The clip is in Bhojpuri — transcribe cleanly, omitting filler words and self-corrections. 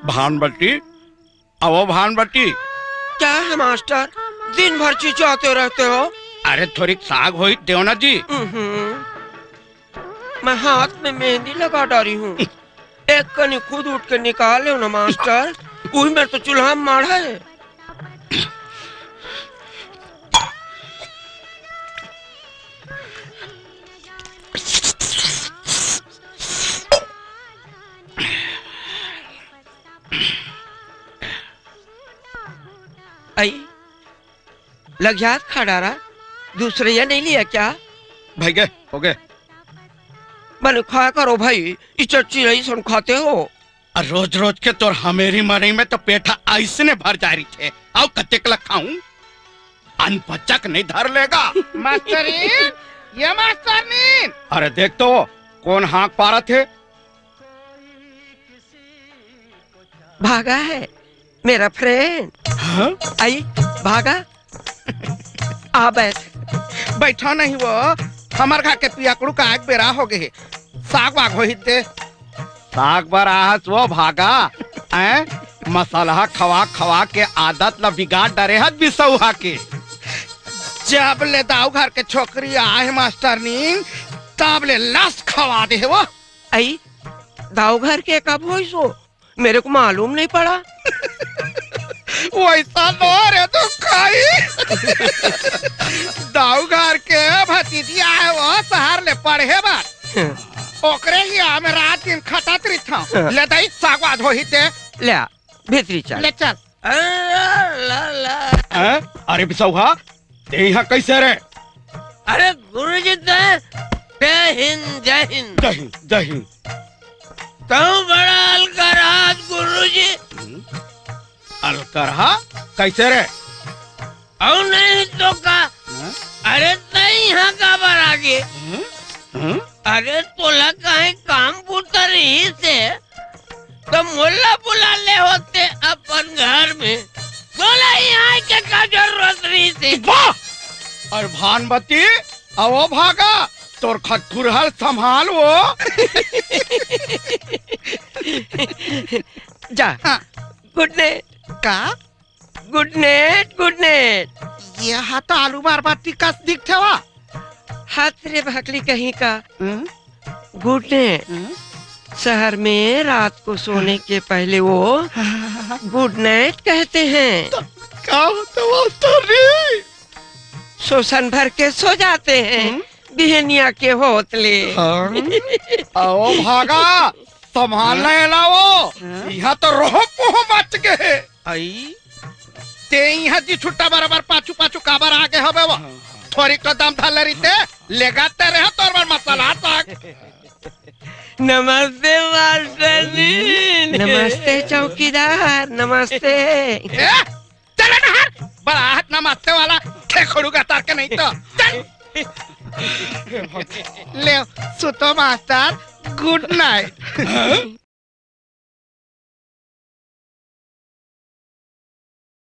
भानबट्टी, आओ भानबट्टी। क्या है मास्टर, दिन भर चिचाते रहते हो? अरे थोड़ी साग होई देवना जी। मैं हाथ में मेहंदी लगा डाली हूँ। एक कनी खुद उठ के निकाले ना मास्टर, वही में तो चूल्हा माढ़ा है। आई लग याद खा रहा, दूसरे या नहीं लिया क्या? भाई गए हो गए। मैंने खाया करो भाई, ये चच्ची रही सुन खाते हो। रोज रोज के तोर हमेरी मरी में तो पेठा ऐसने भर जा रही थे। आओ कत्ते कलक खाऊं, अनपचक नहीं धर लेगा। मास्टरीन, ये मास्टरनीन। अरे देख तो कौन हाँक पा रहे थे। भागा है मेरा फ्रेंड। हाँ? आई भागा। आ बैठ। बैठा नहीं वो, हमार खा के पियाकड़ू का आग बेरा हो गए। साग वाग हो दे। साग बार आहत वो भागा हैं? मसाला खवा खवा के आदत ला बिगाड़ डरे हत बिसौहा के। जब ले दाऊ घर के छोकरी आए मास्टरनीन, तब ले लस खवा दे वो। आई दाऊ घर के कब हुई सो, मेरे को मालूम नहीं पड़ा। वैसा लो रे तो खाई। दाऊ घर के भतीजी आए वो शहर ले पढ़े बात। ओकरे ही में रात दिन खटत रही था। ले दाई सागवाद हो ही दे। ले आ, भीतरी चल। ले चल। हैं? अरे बिसौहा ते यहाँ कैसे रे? अरे गुरुजी जय हिंद जय हिंद। जय हिंद जय हिंद। तो बड़ा हल्का रात गुरुजी। अलकरहा कैसे रे? और नहीं तो का। अरे तई यहाँ का बरागे। अरे तोला कहीं काम पूछता रही से तो मुल्ला बुला ले होते अपन घर में। तोला यहाँ के का जरूरत रही थी। और भानबती आओ भागा, तोर खटखुरहल संभाल वो। जा गुड नाइट। का गुड नाइट गुड नाइट। ये हाथ आलू बार बार टिकस दिखते वा। हाथ रे भाकली कहीं का। Good night. शहर में रात को सोने के पहले वो गुड नाइट कहते हैं। क्या होता वो? शोषण भर के सो जाते हैं बिहनिया के होतले। आओ भागा, संभालना है ना वो। यहाँ तो रोह पोह मच गए। आई ते यहाँ जी छुट्टा बराबर पाछू पाछू काबर आगे हवे वो। थोड़ी कदम थाले रीते लेगाते रहे तोर बार मसाला तक। नमस्ते मास्टर जी। नमस्ते चौकीदार नमस्ते। चले नहर, बड़ा हाथ नमस्ते वाला खेखड़ूगा तार के नहीं तो। चल। ले सुतो मास्टर, गुड नाइट।